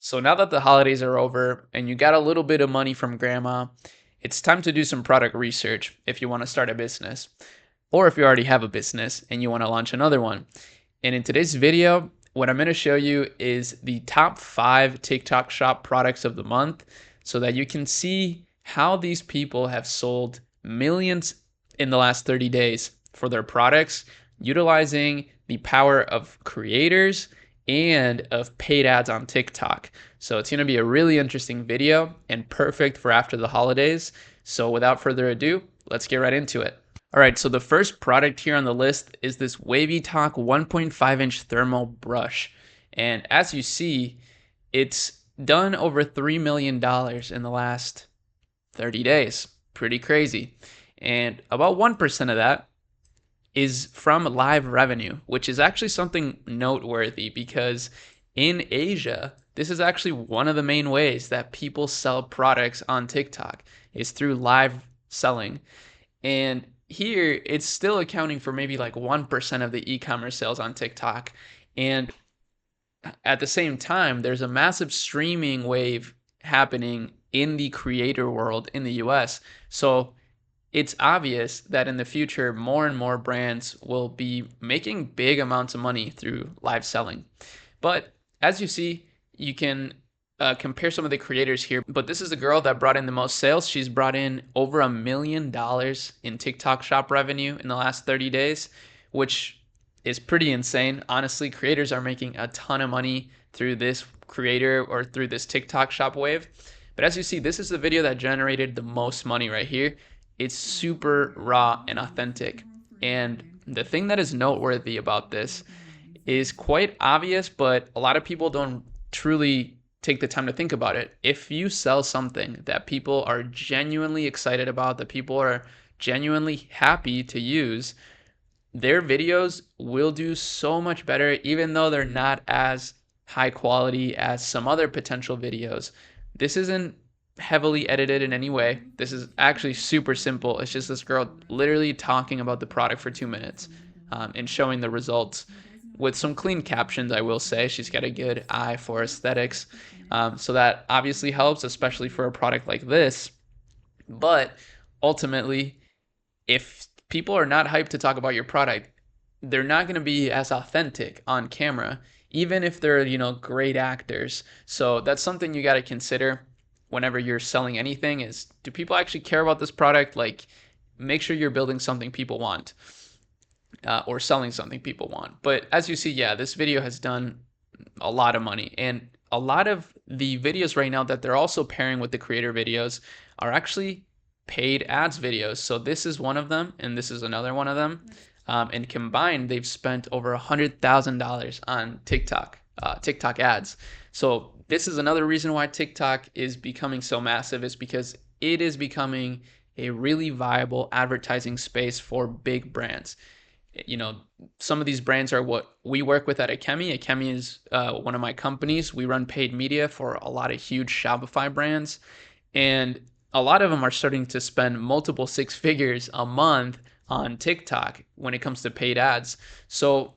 So now that the holidays are over and you got a little bit of money from grandma, it's time to do some product research if you want to start a business, or if you already have a business and you want to launch another one. And in today's video, what I'm going to show you is the top 5 TikTok Shop products of the month so that you can see how these people have sold millions in the last 30 days for their products, utilizing the power of creators and of paid ads on TikTok. So it's going to be a really interesting video and perfect for after the holidays. So without further ado, let's get right into it. All right, so the first product here on the list is this Wavy 1.5-inch thermal brush. And as you see, it's done over $3 million in the last 30 days. Pretty crazy. And about 1% of that is from live revenue, which is actually something noteworthy because in Asia, this is actually one of the main ways that people sell products on TikTok is through live selling. And here it's still accounting for maybe like 1% of the e-commerce sales on TikTok. And at the same time, there's a massive streaming wave happening in the creator world in the US. So it's obvious that in the future, more and more brands will be making big amounts of money through live selling. But as you see, you can compare some of the creators here. But this is the girl that brought in the most sales. She's brought in over $1 million in TikTok Shop revenue in the last 30 days, which is pretty insane. Honestly, creators are making a ton of money through this creator or through this TikTok Shop wave. But as you see, this is the video that generated the most money right here. It's super raw and authentic. And the thing that is noteworthy about this is quite obvious, but a lot of people don't truly take the time to think about it. If you sell something that people are genuinely excited about, that people are genuinely happy to use, their videos will do so much better, even though they're not as high quality as some other potential videos. This isn't heavily edited in any way. This is actually super simple. It's just this girl literally talking about the product for 2 minutes and showing the results with some clean captions, I will say. She's got a good eye for aesthetics. So that obviously helps, especially for a product like this. But ultimately, if people are not hyped to talk about your product, they're not going to be as authentic on camera, even if they're, great actors. So that's something you got to consider whenever you're selling anything is, do people actually care about this product? Like, make sure you're building something people want or selling something people want. But as you see, yeah, this video has done a lot of money. And a lot of the videos right now that they're also pairing with the creator videos are actually paid ads videos. So this is one of them, and this is another one of them. And combined, they've spent over $100,000 on TikTok ads. So this is another reason why TikTok is becoming so massive, is because it is becoming a really viable advertising space for big brands. Some of these brands are what we work with at Akemi. Akemi is one of my companies. We run paid media for a lot of huge Shopify brands. And a lot of them are starting to spend multiple 6 figures a month on TikTok when it comes to paid ads. So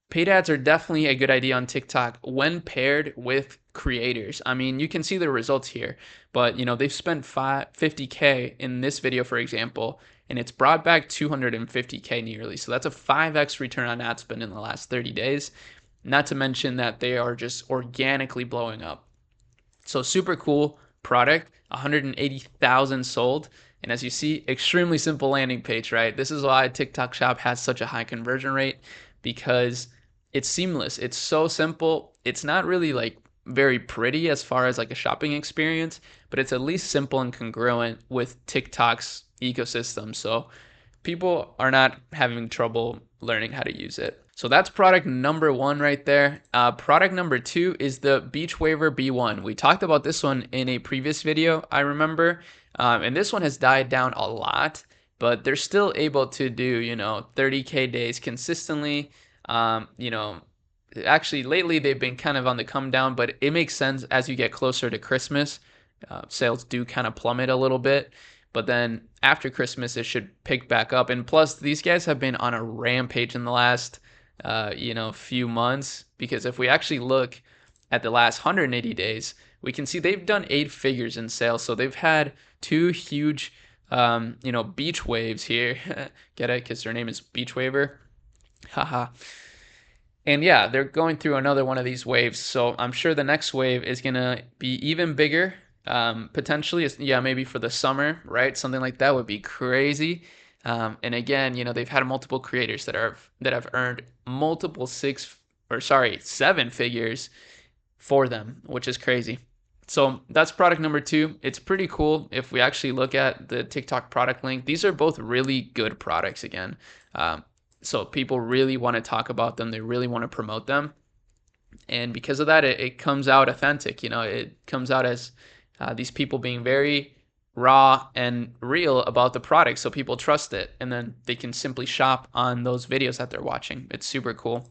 paid ads are definitely a good idea on TikTok when paired with creators. I mean, you can see the results here, but they've spent $50K in this video, for example, and it's brought back $250K nearly. So that's a 5x return on ad spend in the last 30 days. Not to mention that they are just organically blowing up. So super cool product, 180,000 sold. And as you see, extremely simple landing page, right? This is why TikTok Shop has such a high conversion rate, because it's seamless. It's so simple. It's not really like very pretty as far as like a shopping experience, but it's at least simple and congruent with TikTok's ecosystem. So people are not having trouble learning how to use it. So that's product number 1 right there. Product number 2 is the Beach Waiver B1. We talked about this one in a previous video, I remember. And this one has died down a lot, but they're still able to do, 30K days consistently. Actually lately they've been kind of on the come down, but it makes sense as you get closer to Christmas. Sales do kind of plummet a little bit, but then after Christmas it should pick back up. And plus, these guys have been on a rampage in the last few months, because if we actually look at the last 180 days, we can see they've done 8 figures in sales. So they've had two huge, beach waves here. Get it? Because their name is Beach Waver. Haha. And yeah, they're going through another one of these waves. So I'm sure the next wave is going to be even bigger. Potentially, yeah, maybe for the summer, right? Something like that would be crazy. And again, they've had multiple creators that have earned multiple 7 figures for them, which is crazy. So that's product number 2. It's pretty cool if we actually look at the TikTok product link. These are both really good products again. So people really want to talk about them. They really want to promote them. And because of that, it comes out authentic. It comes out as these people being very raw and real about the product. So people trust it. And then they can simply shop on those videos that they're watching. It's super cool.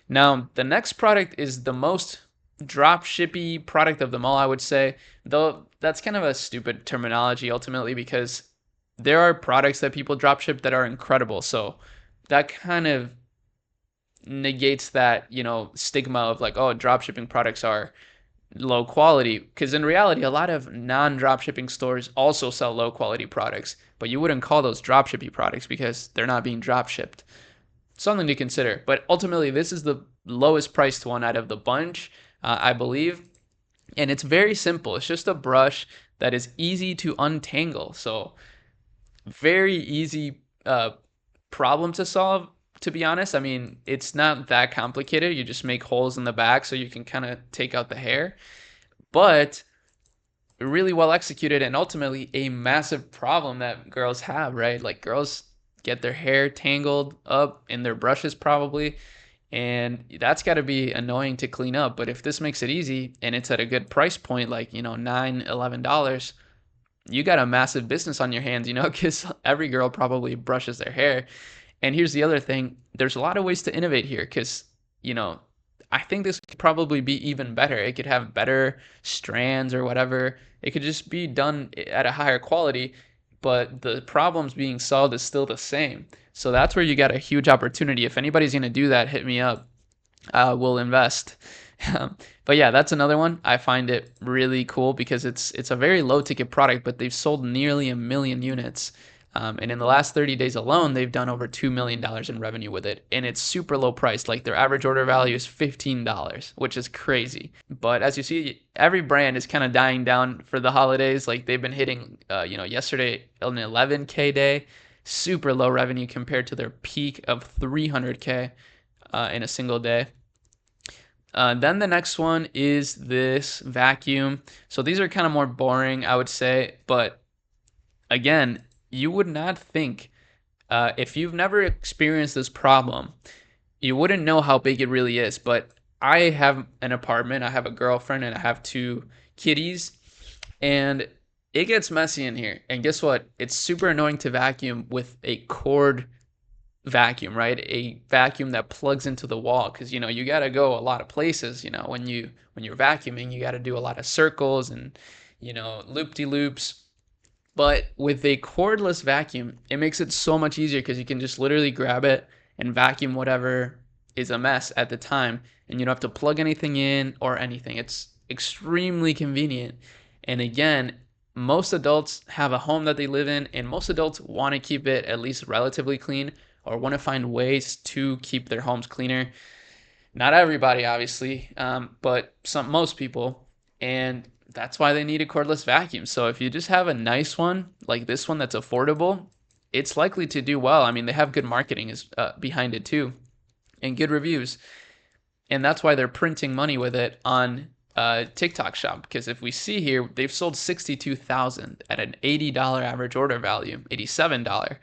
Now, the next product is the most drop shippy product of them all, I would say. Though that's kind of a stupid terminology ultimately, because there are products that people drop ship that are incredible. So that kind of negates that, stigma of like, oh, drop shipping products are low quality. Because in reality, a lot of non-drop shipping stores also sell low quality products, but you wouldn't call those drop shipping products because they're not being drop shipped. Something to consider. But ultimately, this is the lowest priced one out of the bunch, I believe. And it's very simple. It's just a brush that is easy to untangle. So very easy problem to solve, to be honest. I mean, it's not that complicated. You just make holes in the back so you can kind of take out the hair. But really well executed, and ultimately a massive problem that girls have, right? Like, girls get their hair tangled up in their brushes probably, and that's got to be annoying to clean up. But if this makes it easy and it's at a good price point, like, $9-11, you got a massive business on your hands, because every girl probably brushes their hair. And here's the other thing: there's a lot of ways to innovate here, because I think this could probably be even better. It could have better strands or whatever. It could just be done at a higher quality, but the problems being solved is still the same. So that's where you got a huge opportunity. If anybody's going to do that, hit me up. We'll invest. But yeah, that's another one. I find it really cool because it's a very low ticket product, but they've sold nearly 1 million units. And in the last 30 days alone, they've done over $2 million in revenue with it. And it's super low priced. Like, their average order value is $15, which is crazy. But as you see, every brand is kind of dying down for the holidays. Like, they've been hitting, yesterday an 11K day, super low revenue compared to their peak of 300K in a single day. Then the next one is this vacuum. So these are kind of more boring, I would say. But again, you would not think, if you've never experienced this problem, you wouldn't know how big it really is. But I have an apartment, I have a girlfriend, and I have 2 kitties, and it gets messy in here. And guess what? It's super annoying to vacuum with a cord vacuum, right? A vacuum that plugs into the wall, because you got to go a lot of places. When you're vacuuming, you got to do a lot of circles and loop-de-loops. But with a cordless vacuum, it makes it so much easier because you can just literally grab it and vacuum whatever is a mess at the time, and you don't have to plug anything in or anything. It's extremely convenient. And again, most adults have a home that they live in, and most adults want to keep it at least relatively clean, or want to find ways to keep their homes cleaner. Not everybody, obviously, but most people. And that's why they need a cordless vacuum. So if you just have a nice one like this one that's affordable, it's likely to do well. I mean, they have good marketing behind it too, and good reviews. And that's why they're printing money with it on TikTok Shop. Because if we see here, they've sold 62,000 at an $80 average order value, $87.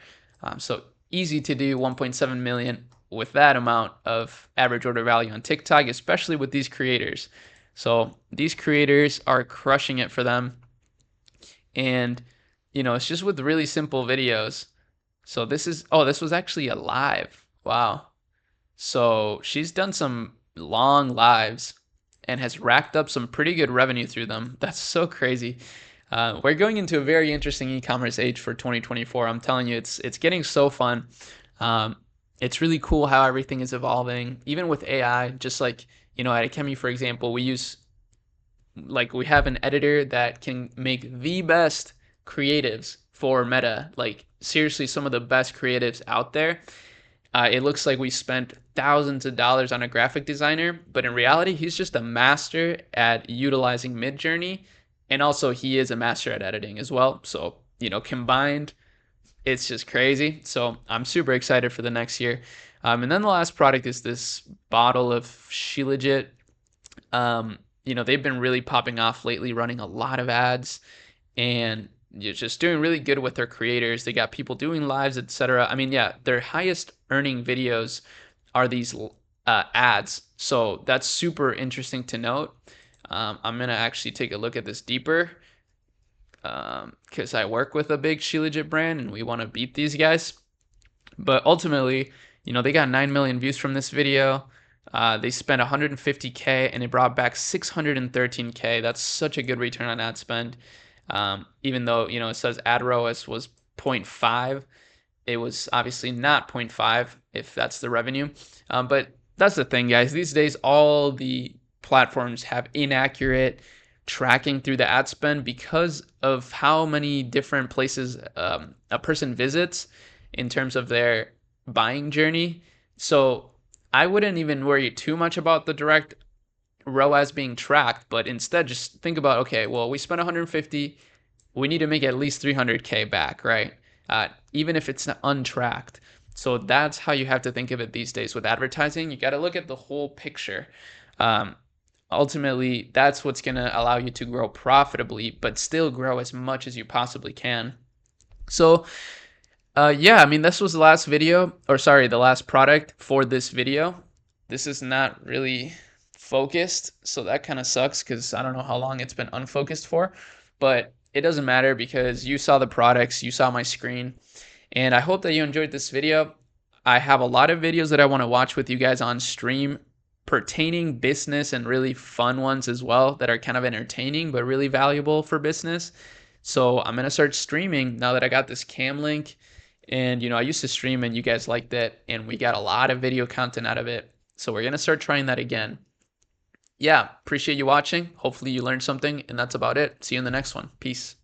So easy to do 1.7 million with that amount of average order value on TikTok, especially with these creators. So these creators are crushing it for them. And, it's just with really simple videos. So this was actually a live. Wow. So she's done some long lives and has racked up some pretty good revenue through them. That's so crazy. We're going into a very interesting e-commerce age for 2024. I'm telling you, it's getting so fun. It's really cool how everything is evolving, even with AI. Just like At Akemi, for example, we have an editor that can make the best creatives for Meta. Like seriously, some of the best creatives out there. It looks like we spent thousands of dollars on a graphic designer, but in reality, he's just a master at utilizing Midjourney, and also he is a master at editing as well. So combined, it's just crazy. So I'm super excited for the next year. And then the last product is this bottle of Shilajit. They've been really popping off lately, running a lot of ads, and you're just doing really good with their creators. They got people doing lives, etc. I mean, yeah, their highest earning videos are these ads. So that's super interesting to note. I'm gonna actually take a look at this deeper because I work with a big Shilajit brand and we want to beat these guys. But ultimately, they got 9 million views from this video. They spent 150K and it brought back 613K. That's such a good return on ad spend. Even though, it says ad ROAS was 0.5, it was obviously not 0.5 if that's the revenue. But that's the thing, guys. These days, all the platforms have inaccurate tracking through the ad spend because of how many different places a person visits in terms of their buying journey. So I wouldn't even worry too much about the direct ROAS being tracked, but instead just think about, okay, well, we spent 150, we need to make at least 300K back, right? Even if it's untracked. So that's how you have to think of it these days with advertising. You got to look at the whole picture. Ultimately, that's what's going to allow you to grow profitably, but still grow as much as you possibly can. So yeah, I mean, this was the last video, or sorry, the last product for this video. This is not really focused, so that kind of sucks because I don't know how long it's been unfocused for, but it doesn't matter because you saw the products, you saw my screen, and I hope that you enjoyed this video. I have a lot of videos that I want to watch with you guys on stream pertaining business and really fun ones as well that are kind of entertaining but really valuable for business. So I'm going to start streaming now that I got this cam link. And, I used to stream and you guys liked it and we got a lot of video content out of it. So we're going to start trying that again. Yeah, appreciate you watching. Hopefully you learned something and that's about it. See you in the next one. Peace.